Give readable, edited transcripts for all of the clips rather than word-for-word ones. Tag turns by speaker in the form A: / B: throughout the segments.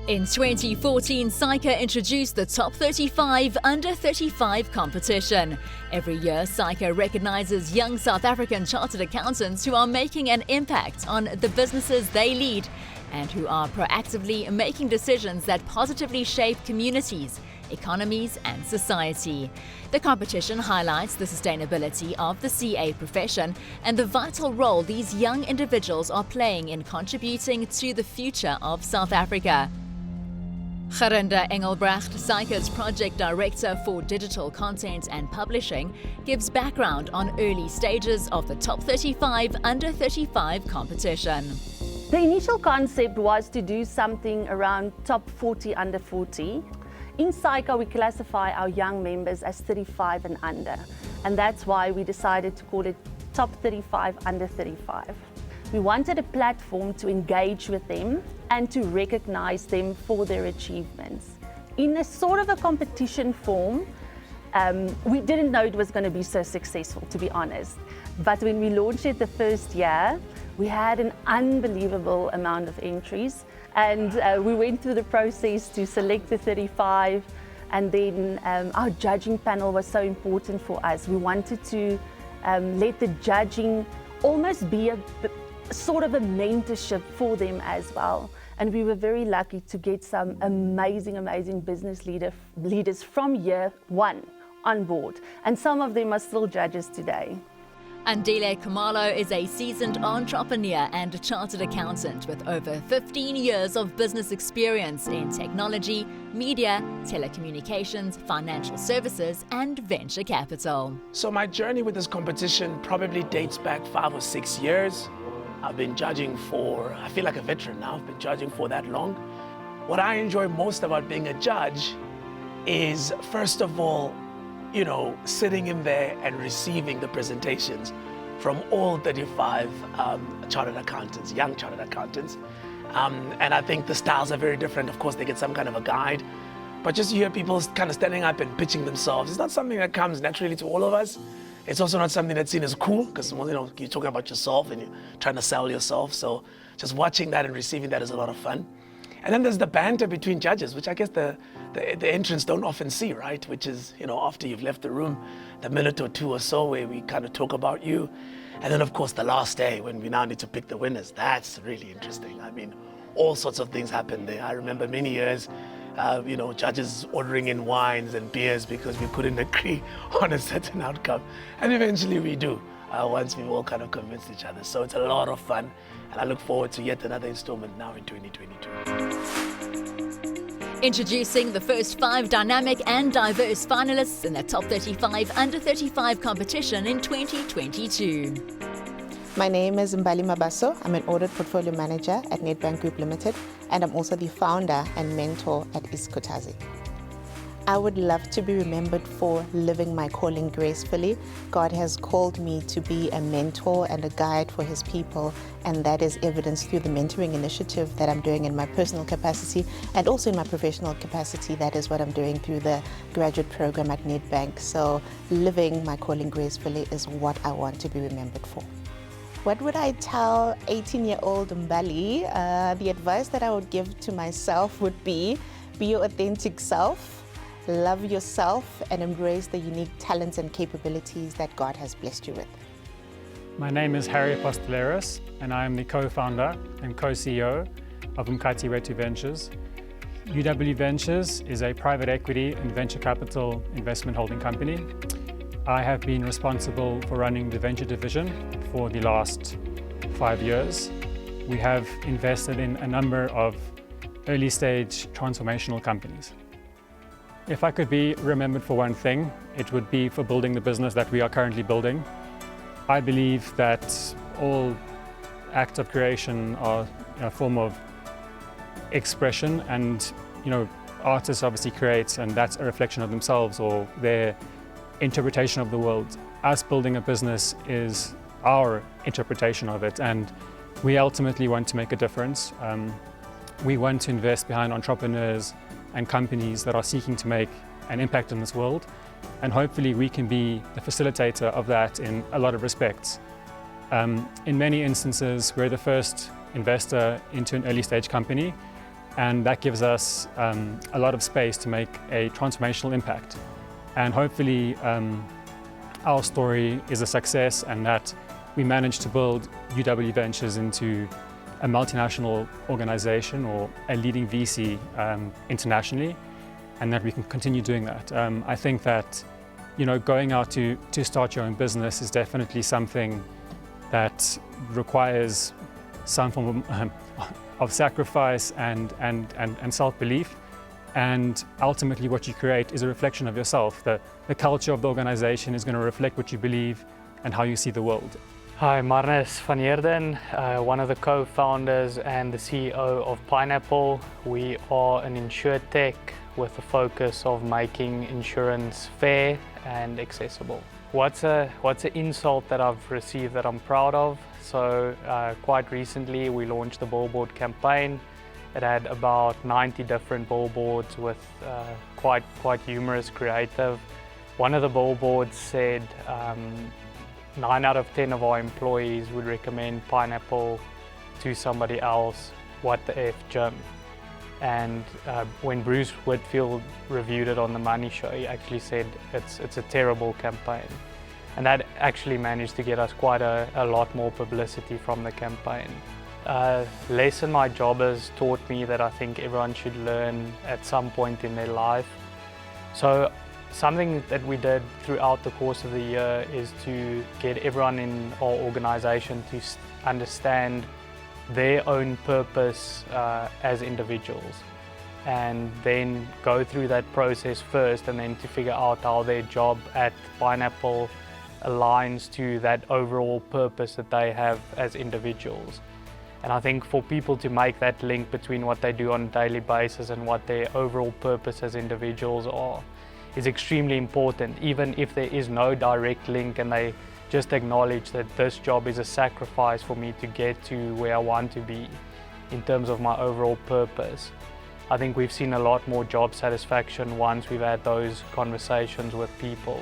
A: In 2014, Saica introduced the Top 35 Under 35 competition. Every year, Saica recognizes young South African chartered accountants who are making an impact on the businesses they lead and who are proactively making decisions that positively shape communities, economies and society. The competition highlights the sustainability of the CA profession and the vital role these young individuals are playing in contributing to the future of South Africa. Gerenda Engelbrecht, Saica's project director for digital content and publishing, gives background on early stages of the Top 35 Under 35 competition.
B: The initial concept was to do something around top 40 under 40. In Saica, we classify our young members as 35 and under, and that's why we decided to call it Top 35 Under 35. We wanted a platform to engage with them and to recognize them for their achievements. In a sort of a competition form, we didn't know it was going to be so successful, to be honest. But when we launched it the first year, we had an unbelievable amount of entries, and we went through the process to select the 35, and then our judging panel was so important for us. We wanted to let the judging almost be a sort of a mentorship for them as well. And we were very lucky to get some amazing business leaders from year one on board. And some of them are still judges today.
A: Andile Khumalo is a seasoned entrepreneur and a chartered accountant with over 15 years of business experience in technology, media, telecommunications, financial services, and venture capital.
C: So my journey with this competition probably dates back 5 or 6 years. I've been judging for, I feel like a veteran now, I've been judging for that long. What I enjoy most about being a judge is, first of all, sitting in there and receiving the presentations from all 35 chartered accountants, young chartered accountants. And I think the styles are very different. Of course, they get some kind of a guide, but just you hear people kind of standing up and pitching themselves. It's not something that comes naturally to all of us. It's also not something that's seen as cool because you're talking about yourself and you're trying to sell yourself. So just watching that and receiving that is a lot of fun. And then there's the banter between judges, which I guess the entrants don't often see, right? Which is, after you've left the room, the minute or two or so where we kind of talk about you. And then, of course, the last day when we now need to pick the winners. That's really interesting. I mean, all sorts of things happen there. I remember many years, judges ordering in wines and beers because we couldn't agree on a certain outcome. And eventually we do, once we've all kind of convinced each other. So it's a lot of fun. And I look forward to yet another installment now in 2022.
A: Introducing the first 5 dynamic and diverse finalists in the Top 35 Under 35 competition in 2022.
D: My name is Mbali Mabaso. I'm an audit portfolio manager at Nedbank Group Limited, and I'm also the founder and mentor at Iskutazi. I would love to be remembered for living my calling gracefully. God has called me to be a mentor and a guide for His people, and that is evidenced through the mentoring initiative that I'm doing in my personal capacity and also in my professional capacity. That is what I'm doing through the graduate program at Nedbank. So living my calling gracefully is what I want to be remembered for. What would I tell 18-year-old Mbali? The advice that I would give to myself would be your authentic self. Love yourself and embrace the unique talents and capabilities that God has blessed you with.
E: My name is Harry Apostoleros, and I am the co-founder and co-CEO of Umkati Wetu Ventures. UW Ventures is a private equity and venture capital investment holding company. I have been responsible for running the venture division for the last 5 years. We have invested in a number of early stage transformational companies. If I could be remembered for one thing, it would be for building the business that we are currently building. I believe that all acts of creation are a form of expression, and artists obviously create, and that's a reflection of themselves or their interpretation of the world. Us building a business is our interpretation of it, and we ultimately want to make a difference. We want to invest behind entrepreneurs and companies that are seeking to make an impact in this world, and hopefully we can be the facilitator of that in a lot of respects. In many instances, we're the first investor into an early stage company, And that gives us a lot of space to make a transformational impact. And hopefully our story is a success, and that we managed to build UW Ventures into a multinational organization or a leading VC internationally, and that we can continue doing that. I think that, you know, going out to start your own business is definitely something that requires some form of sacrifice and self-belief. And ultimately what you create is a reflection of yourself. The culture of the organization is going to reflect what you believe and how you see the world.
F: Hi, Marnus van Heerden, one of the co-founders and the CEO of Pineapple. We are an insurtech with the focus of making insurance fair and accessible. What's an insult that I've received that I'm proud of? So quite recently we launched the billboard campaign. It had about 90 different billboards with quite humorous, creative. One of the billboards said 9 out of 10 of our employees would recommend Pineapple to somebody else. What the F, Jim? And when Bruce Whitfield reviewed it on The Money Show, he actually said it's a terrible campaign. And that actually managed to get us quite a lot more publicity from the campaign. Lesson my job has taught me that I think everyone should learn at some point in their life. So something that we did throughout the course of the year is to get everyone in our organization to understand their own purpose as individuals, and then go through that process first, and then to figure out how their job at Pineapple aligns to that overall purpose that they have as individuals. And I think for people to make that link between what they do on a daily basis and what their overall purpose as individuals are is extremely important, even if there is no direct link and they just acknowledge that this job is a sacrifice for me to get to where I want to be in terms of my overall purpose. I think we've seen a lot more job satisfaction once we've had those conversations with people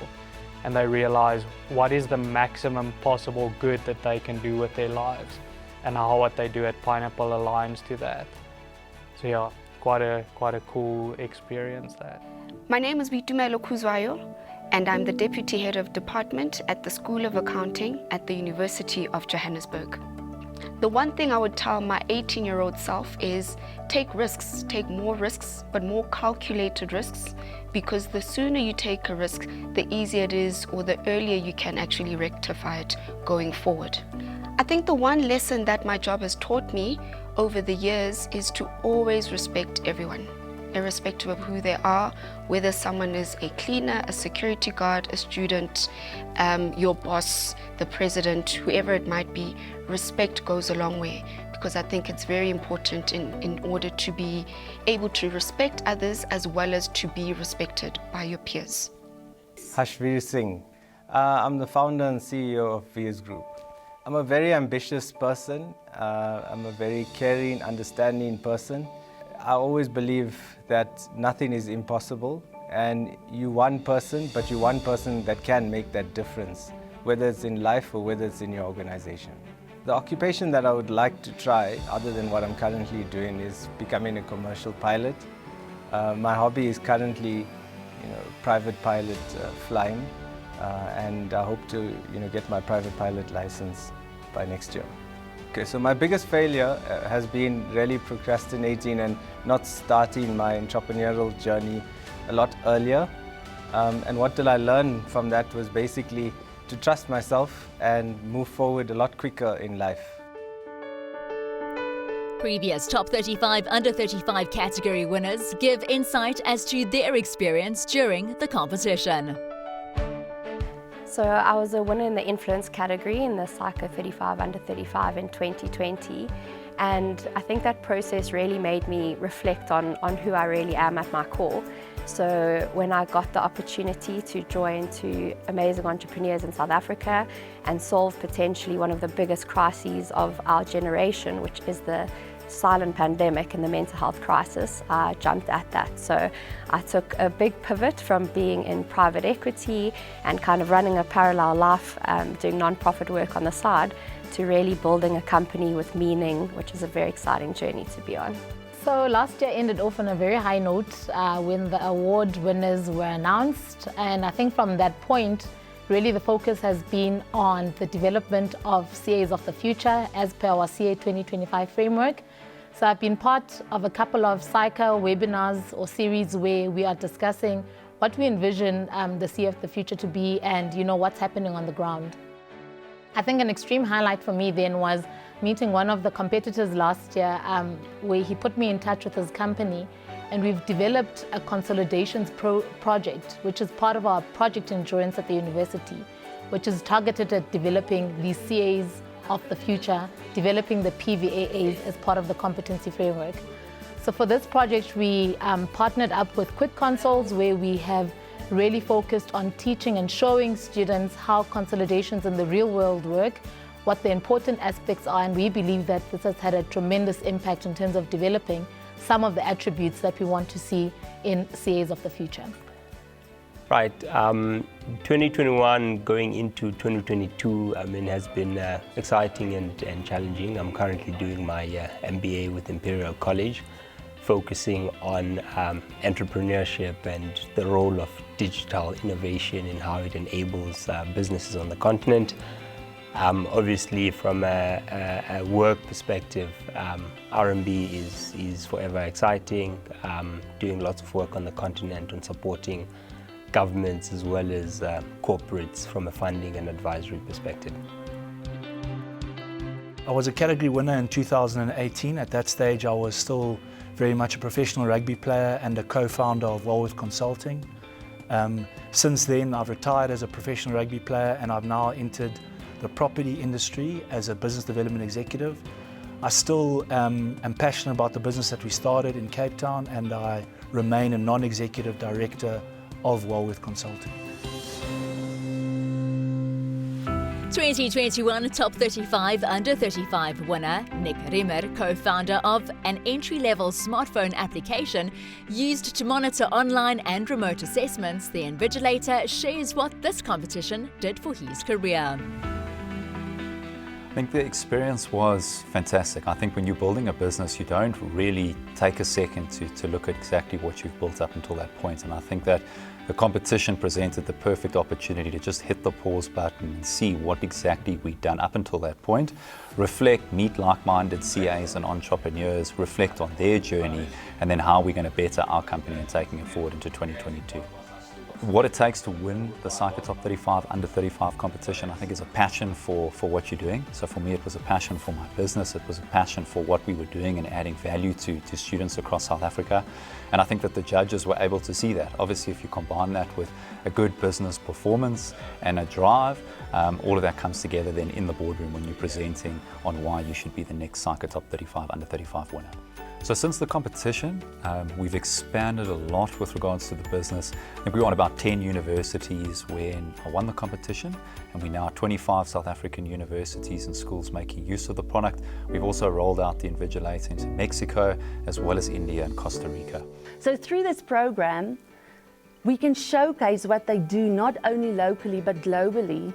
F: and they realize what is the maximum possible good that they can do with their lives, and how what they do at Pineapple aligns to that. So yeah, quite a cool experience that.
G: My name is Vitumelo Kuzwayo, and I'm the Deputy Head of Department at the School of Accounting at the University of Johannesburg. The one thing I would tell my 18-year-old self is take risks, take more risks, but more calculated risks, because the sooner you take a risk, the easier it is, or the earlier you can actually rectify it going forward. I think the one lesson that my job has taught me over the years is to always respect everyone, irrespective of who they are, whether someone is a cleaner, a security guard, a student, your boss, the president, whoever it might be. Respect goes a long way, because I think it's very important in order to be able to respect others as well as to be respected by your peers.
H: Hashveer Singh. I'm the founder and CEO of VS Group. I'm a very ambitious person. I'm a very caring, understanding person. I always believe that nothing is impossible, and you're one person, but you're one person that can make that difference, whether it's in life or whether it's in your organization. The occupation that I would like to try, other than what I'm currently doing, is becoming a commercial pilot. My hobby is currently, private pilot flying, and I hope to, get my private pilot license by next year. Okay, so my biggest failure has been really procrastinating and not starting my entrepreneurial journey a lot earlier. And what did I learn from that was basically to trust myself and move forward a lot quicker in life.
A: Previous Top 35 Under 35 category winners give insight as to their experience during the competition.
I: So I was a winner in the influence category in the Saica 35 Under 35 in 2020, and I think that process really made me reflect on who I really am at my core. So when I got the opportunity to join two amazing entrepreneurs in South Africa and solve potentially one of the biggest crises of our generation, which is the silent pandemic and the mental health crisis, I jumped at that. So I took a big pivot from being in private equity and kind of running a parallel life, doing non-profit work on the side, to really building a company with meaning, which is a very exciting journey to be on.
J: So last year ended off on a very high note when the award winners were announced, and I think from that point really the focus has been on the development of CAs of the future as per our CA 2025 framework. So I've been part of a couple of Saica webinars or series where we are discussing what we envision the CA of the future to be and what's happening on the ground. I think an extreme highlight for me then was meeting one of the competitors last year where he put me in touch with his company, and we've developed a consolidations project, which is part of our project endurance at the university, which is targeted at developing these CAs of the future, developing the PVAAs as part of the competency framework. So for this project, we partnered up with Quick Consoles, where we have really focused on teaching and showing students how consolidations in the real world work, what the important aspects are, and we believe that this has had a tremendous impact in terms of developing some of the attributes that we want to see in CAs of the future.
K: Right, 2021 going into 2022 has been exciting and challenging. I'm currently doing my MBA with Imperial College, focusing on entrepreneurship and the role of digital innovation and how it enables businesses on the continent. Obviously, from a work perspective, RMB is forever exciting, doing lots of work on the continent on supporting governments as well as corporates from a funding and advisory perspective.
L: I was a category winner in 2018. At that stage, I was still very much a professional rugby player and a co-founder of Walworth Consulting. Since then, I've retired as a professional rugby player, and I've now entered the property industry as a business development executive. I still am passionate about the business that we started in Cape Town, and I remain a non-executive director of Walworth Consulting.
A: 2021 Top 35 Under 35 winner Nick Rimmer, co-founder of an entry-level smartphone application used to monitor online and remote assessments, the Invigilator shares what this competition did for his career.
M: I think the experience was fantastic. I think when you're building a business, you don't really take a second to look at exactly what you've built up until that point. And I think that the competition presented the perfect opportunity to just hit the pause button and see what exactly we've done up until that point, reflect, meet like-minded CAs and entrepreneurs, reflect on their journey, and then how we're going to better our company and taking it forward into 2022. What it takes to win the Saica Top 35 Under 35 competition, I think, is a passion for what you're doing. So for me, it was a passion for my business. It was a passion for what we were doing and adding value to students across South Africa. And I think that the judges were able to see that. Obviously, if you combine that with a good business performance and a drive, all of that comes together then in the boardroom when you're presenting on why you should be the next Saica Top 35 Under 35 winner. So since the competition, we've expanded a lot with regards to the business. I think we were on about 10 universities when I won the competition, and we now have 25 South African universities and schools making use of the product. We've also rolled out the Invigilator into Mexico, as well as India and Costa Rica.
B: So through this program, we can showcase what they do not only locally but globally.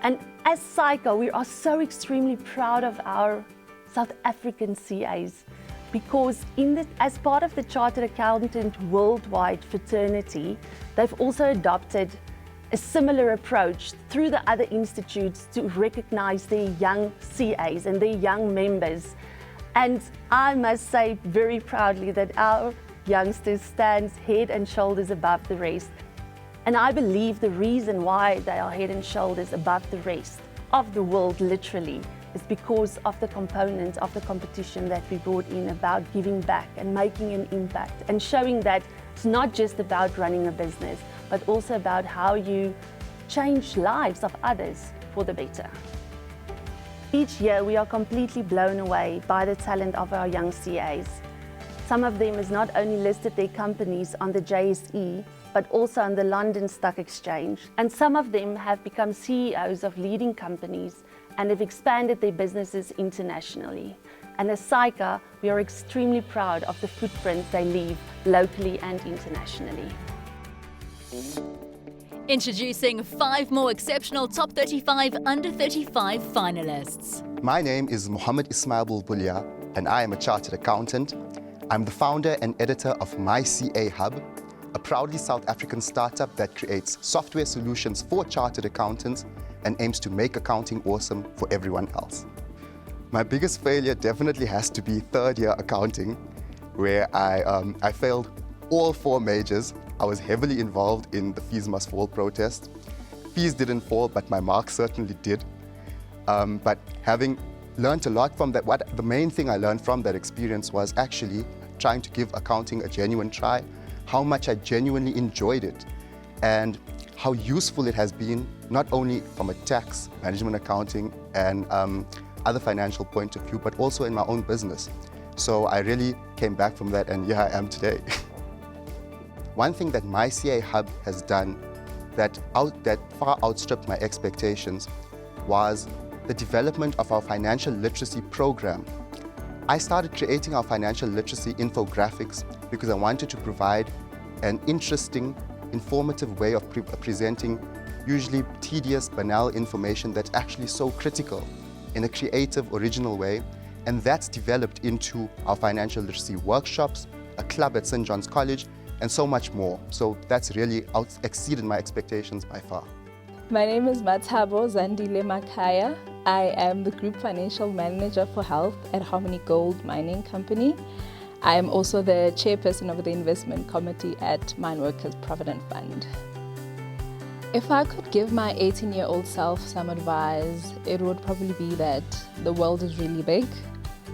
B: And as Saica, we are so extremely proud of our South African CAs. Because as part of the Chartered Accountant Worldwide fraternity, they've also adopted a similar approach through the other institutes to recognize their young CAs and their young members. And I must say very proudly that our youngsters stands head and shoulders above the rest. And I believe the reason why they are head and shoulders above the rest of the world, literally, is because of the component of the competition that we brought in about giving back and making an impact and showing that it's not just about running a business, but also about how you change lives of others for the better. Each year we are completely blown away by the talent of our young CAs. Some of them has not only listed their companies on the JSE, but also on the London Stock Exchange. And some of them have become CEOs of leading companies and have expanded their businesses internationally. And as Saica, we are extremely proud of the footprint they leave locally and internationally.
A: Introducing 5 more exceptional top 35 under 35 finalists.
N: My name is Mohammed Ismail Bulbulia, and I am a chartered accountant. I'm the founder and editor of My CA Hub, a proudly South African startup that creates software solutions for chartered accountants and aims to make accounting awesome for everyone else. My biggest failure definitely has to be third-year accounting, where I failed all 4 majors. I was heavily involved in the Fees Must Fall protest. Fees didn't fall, but my marks certainly did. But having learned a lot from that, the main thing I learned from that experience was actually trying to give accounting a genuine try, how much I genuinely enjoyed it, and how useful it has been, not only from a tax, management accounting, and other financial point of view, but also in my own business. So I really came back from that, and here I am today. One thing that My CA Hub has done that far outstripped my expectations was the development of our financial literacy program. I started creating our financial literacy infographics because I wanted to provide an interesting, informative way of presenting usually tedious, banal information that's actually so critical in a creative, original way. And that's developed into our financial literacy workshops, a club at St. John's College, and so much more. So that's really exceeded my expectations by far.
O: My name is Mathabo Zandile Makaya. I am the Group Financial Manager for Health at Harmony Gold Mining Company. I am also the Chairperson of the Investment Committee at Mine Workers Provident Fund. If I could give my 18-year-old self some advice, it would probably be that the world is really big.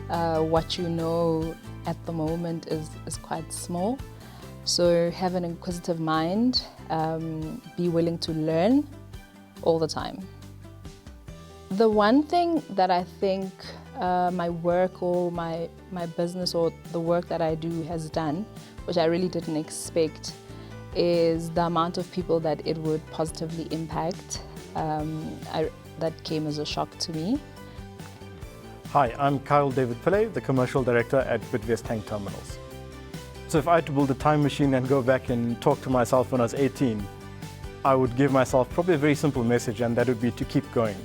O: What you know at the moment is quite small. So have an inquisitive mind, be willing to learn all the time. The one thing that I think my work or my business or the work that I do has done, which I really didn't expect, is the amount of people that it would positively impact. That came as a shock to me.
P: Hi, I'm Kyle David Pillay, the Commercial Director at Bidvest Tank Terminals. So if I had to build a time machine and go back and talk to myself when I was 18, I would give myself probably a very simple message, and that would be to keep going.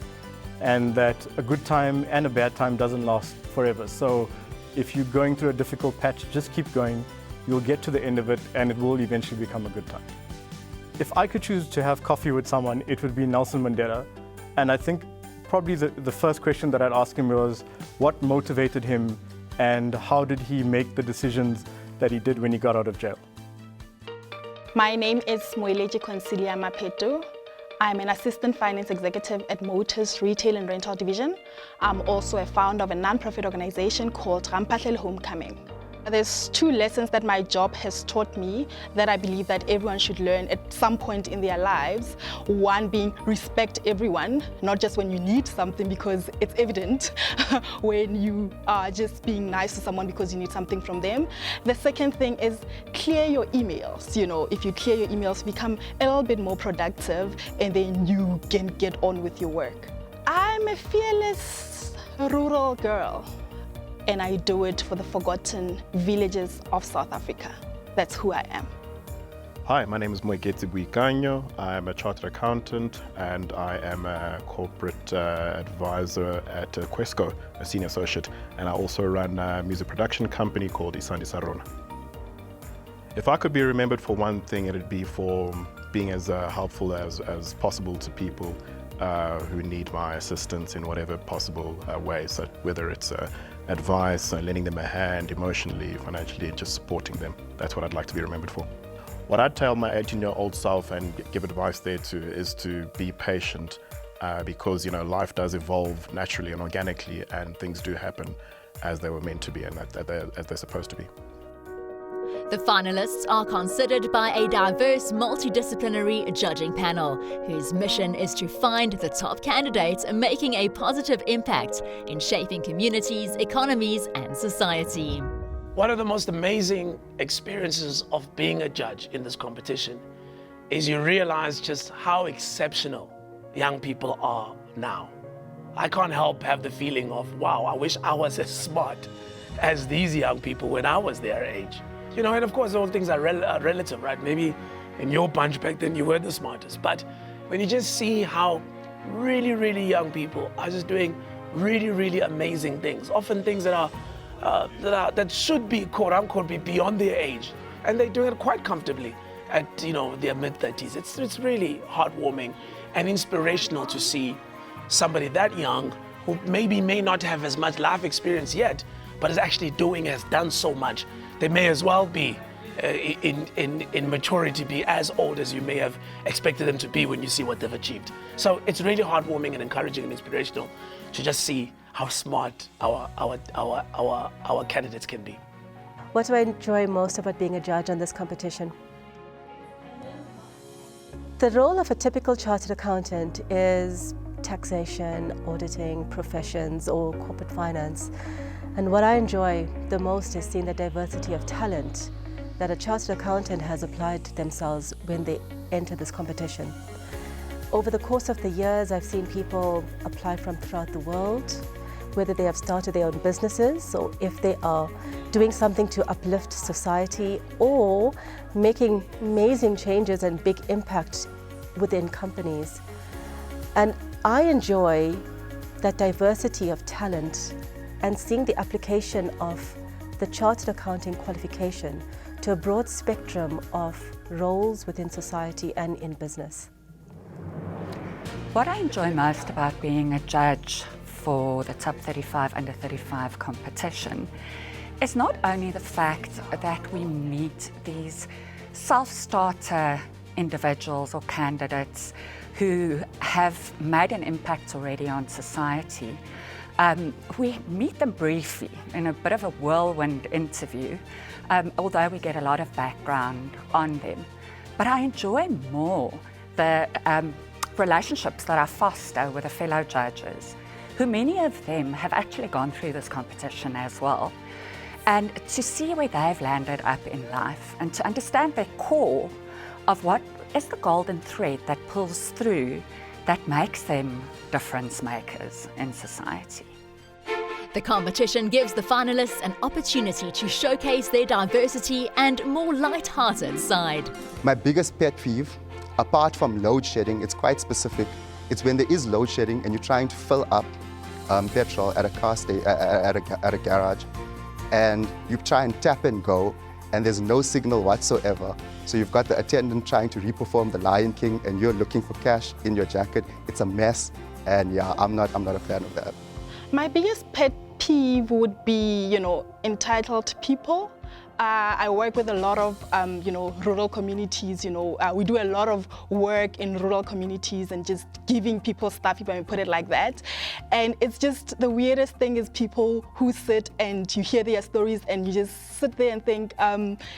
P: And that a good time and a bad time doesn't last forever. So if you're going through a difficult patch, just keep going. You'll get to the end of it and it will eventually become a good time. If I could choose to have coffee with someone, it would be Nelson Mandela. And I think probably the first question that I'd ask him was, what motivated him and how did he make the decisions that he did when he got out of jail?
Q: My name is Moeleji Consilia Mapetu. I'm an Assistant Finance Executive at Motors Retail and Rental Division. I'm also a founder of a non-profit organization called Rampahlele Homecoming. There's 2 lessons that my job has taught me that I believe that everyone should learn at some point in their lives. One being respect everyone, not just when you need something because it's evident when you are just being nice to someone because you need something from them. The second thing is clear your emails. You know, if you clear your emails, become a little bit more productive and then you can get on with your work. I'm a fearless rural girl. And I do it for the forgotten villages of South Africa. That's who I am.
R: Hi, my name is Moeketsi Buikanyo. I'm a chartered accountant and I am a corporate advisor at Quesco, a senior associate, and I also run a music production company called Isandi Sarona. If I could be remembered for one thing, it would be for being as helpful as possible to people who need my assistance in whatever possible way, so whether it's advice, lending them a hand emotionally, financially, just supporting them. That's what I'd like to be remembered for. What I'd tell my 18-year-old self and give advice there to is to be patient because, you know, life does evolve naturally and organically and things do happen as they were meant to be and as they're supposed to be.
A: The finalists are considered by a diverse, multidisciplinary judging panel, whose mission is to find the top candidates making a positive impact in shaping communities, economies, and society.
C: One of the most amazing experiences of being a judge in this competition is you realize just how exceptional young people are now. I can't help have the feeling of, wow, I wish I was as smart as these young people when I was their age. You know, and of course, all things are relative, right? Maybe in your bunch back then, you were the smartest. But when you just see how really, really young people are just doing really, really amazing things, often things that should be, quote unquote, be beyond their age, and they're doing it quite comfortably at, you know, their mid-30s. It's really heartwarming and inspirational to see somebody that young who maybe may not have as much life experience yet, but is actually has done so much. They may as well be in maturity, be as old as you may have expected them to be when you see what they've achieved. So it's really heartwarming and encouraging and inspirational to just see how smart our candidates can be.
S: What do I enjoy most about being a judge on this competition? The role of a typical chartered accountant is taxation, auditing, professions, or corporate finance. And what I enjoy the most is seeing the diversity of talent that a chartered accountant has applied to themselves when they enter this competition. Over the course of the years, I've seen people apply from throughout the world, whether they have started their own businesses or if they are doing something to uplift society or making amazing changes and big impact within companies. And I enjoy that diversity of talent and seeing the application of the Chartered Accounting qualification to a broad spectrum of roles within society and in business.
T: What I enjoy most about being a judge for the Top 35 Under 35 competition is not only the fact that we meet these self-starter individuals or candidates who have made an impact already on society. We meet them briefly in a bit of a whirlwind interview, although we get a lot of background on them. But I enjoy more the relationships that I foster with the fellow judges, who many of them have actually gone through this competition as well. And to see where they've landed up in life and to understand their core of what is the golden thread that pulls through, that makes them difference makers in society.
A: The competition gives the finalists an opportunity to showcase their diversity and more light-hearted side.
N: My biggest pet peeve, apart from load shedding, it's quite specific. It's when there is load shedding and you're trying to fill up petrol at a car at a garage, and you try and tap and go, and there's no signal whatsoever. So you've got the attendant trying to reperform the Lion King, and you're looking for cash in your jacket. It's a mess, and yeah, I'm not a fan of that.
Q: My biggest pet peeve would be, entitled people. I work with a lot of, rural communities. We do a lot of work in rural communities and just giving people stuff, if I may put it like that. And it's just the weirdest thing is people who sit and you hear their stories and you just sit there and think,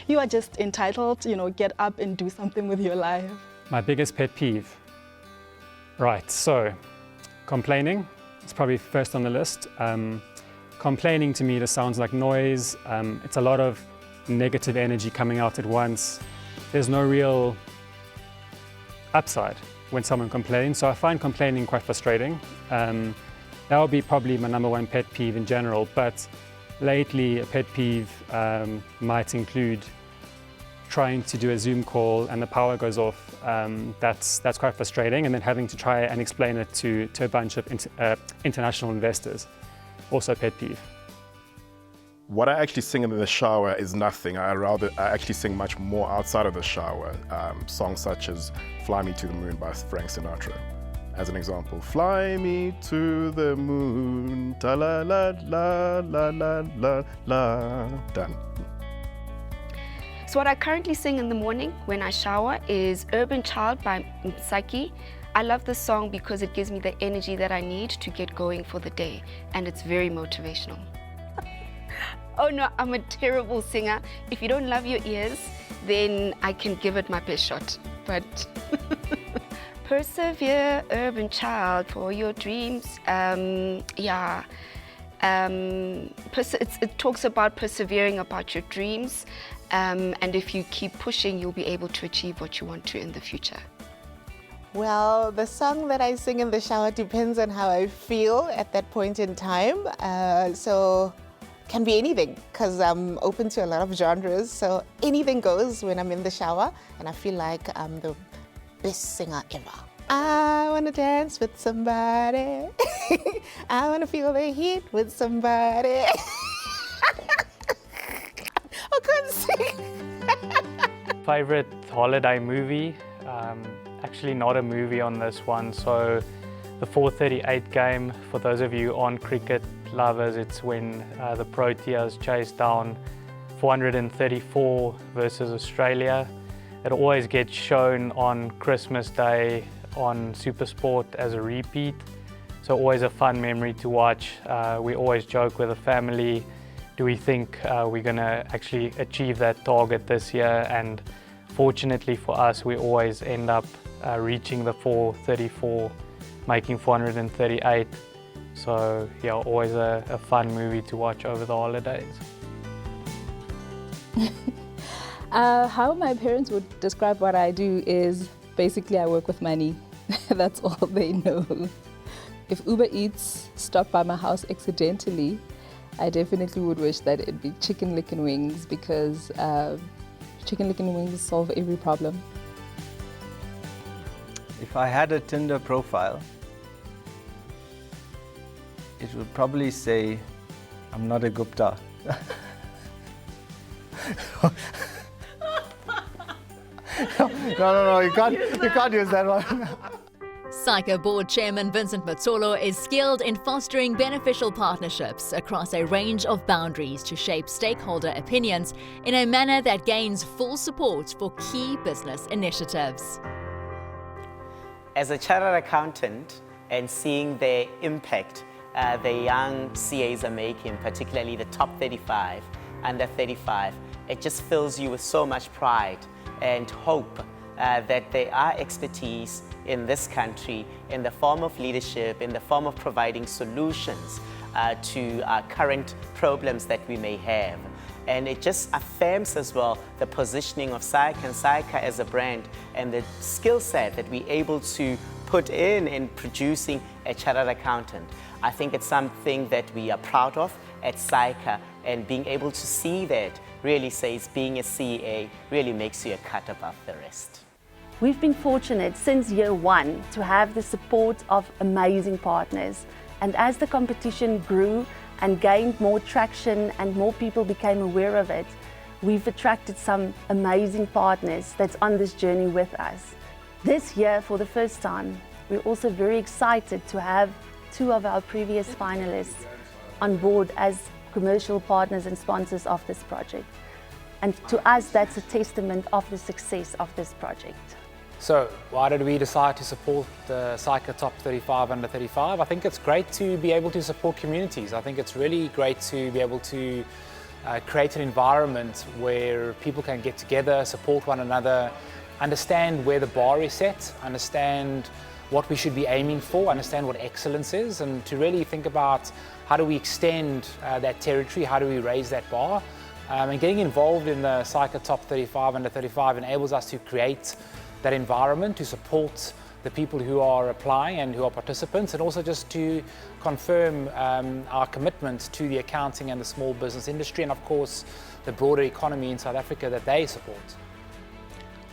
Q: you are just entitled, get up and do something with your life.
E: My biggest pet peeve. Right, so complaining is probably first on the list. Complaining to me just sounds like noise. It's a lot of negative energy coming out at once. There's no real upside when someone complains, so I find complaining quite frustrating. That would be probably my number one pet peeve in general, but lately a pet peeve might include trying to do a Zoom call and the power goes off. That's quite frustrating, and then having to try and explain it to a bunch of international investors. Also a pet peeve.
R: What I actually sing in the shower is nothing. I actually sing much more outside of the shower. Songs such as Fly Me to the Moon by Frank Sinatra. As an example, fly me to the moon, ta la la la la la la la. Done.
G: So what I currently sing in the morning when I shower is Urban Child by Saica. I love this song because it gives me the energy that I need to get going for the day, and it's very motivational. Oh no, I'm a terrible singer. If you don't love your ears, then I can give it my best shot. But persevere, urban child, for your dreams. It talks about persevering about your dreams, and if you keep pushing, you'll be able to achieve what you want to in the future.
D: Well, the song that I sing in the shower depends on how I feel at that point in time. So can be anything, because I'm open to a lot of genres. So anything goes when I'm in the shower, and I feel like I'm the best singer ever. I want to dance with somebody. I want to feel the heat with somebody. I couldn't sing.
F: Favorite holiday movie? Actually not a movie on this one. So the 438 game, for those of you on cricket lovers, it's when the Proteas chased down 434 versus Australia. It always gets shown on Christmas Day on SuperSport as a repeat. So always a fun memory to watch. We always joke with the family, do we think we're gonna actually achieve that target this year? And fortunately for us, we always end up reaching the 434, making 438. So yeah, always a fun movie to watch over the holidays.
O: How my parents would describe what I do is basically I work with money. That's all they know. If Uber Eats stopped by my house accidentally, I definitely would wish that it'd be chicken lick and wings, because chicken lick and wings solve every problem.
H: If I had a Tinder profile, it would probably say, I'm not a Gupta. No, you can't use that one.
A: Saica Board Chairman Vincent Matsolo is skilled in fostering beneficial partnerships across a range of boundaries to shape stakeholder opinions in a manner that gains full support for key business initiatives.
U: As a chartered accountant and seeing the impact the young CAs are making, particularly the top 35, under 35, it just fills you with so much pride and hope that there are expertise in this country in the form of leadership, in the form of providing solutions to current problems that we may have. And it just affirms as well the positioning of Saica and Saica as a brand and the skill set that we're able to put in producing a chartered accountant. I think it's something that we are proud of at Saica, and being able to see that really says being a CA really makes you a cut above the rest.
B: We've been fortunate since year one to have the support of amazing partners. And as the competition grew and gained more traction and more people became aware of it, we've attracted some amazing partners that's on this journey with us. This year, for the first time, we're also very excited to have two of our previous finalists on board as commercial partners and sponsors of this project. And to us, that's a testament of the success of this project.
V: So why did we decide to support the Saica Top 35 Under 35? I think it's great to be able to support communities. I think it's really great to be able to create an environment where people can get together, support one another, understand where the bar is set, understand what we should be aiming for, understand what excellence is, and to really think about how do we extend that territory, how do we raise that bar. And getting involved in the Saica Top 35 Under 35 enables us to create that environment to support the people who are applying and who are participants, and also just to confirm our commitment to the accounting and the small business industry, and of course the broader economy in South Africa that they support.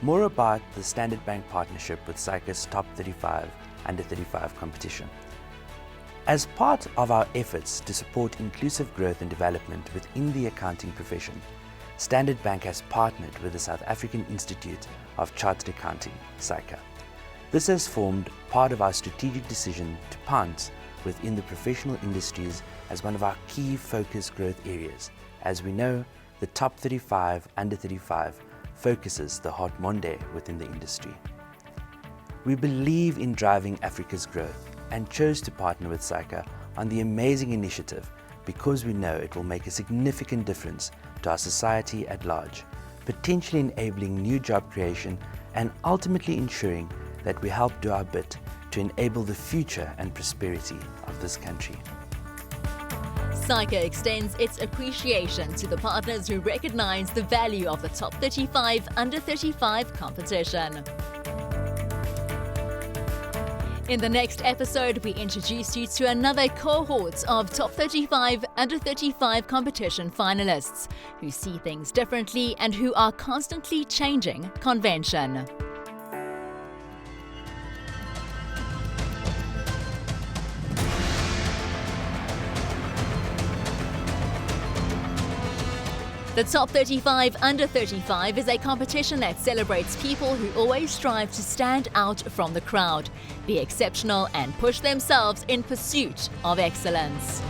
W: More about the Standard Bank partnership with Saica's Top 35 Under 35 competition. As part of our efforts to support inclusive growth and development within the accounting profession, Standard Bank has partnered with the South African Institute of Chartered Accounting, Saica. This has formed part of our strategic decision to punt within the professional industries as one of our key focus growth areas. As we know, the Top 35 Under 35 focuses the hot monde within the industry. We believe in driving Africa's growth and chose to partner with Saica on the amazing initiative because we know it will make a significant difference to our society at large, potentially enabling new job creation and ultimately ensuring that we help do our bit to enable the future and prosperity of this country.
A: Saica extends its appreciation to the partners who recognize the value of the Top 35 Under 35 competition. In the next episode, we introduce you to another cohort of top 35 under 35 competition finalists who see things differently and who are constantly changing convention. The Top 35 Under 35 is a competition that celebrates people who always strive to stand out from the crowd, be exceptional and push themselves in pursuit of excellence.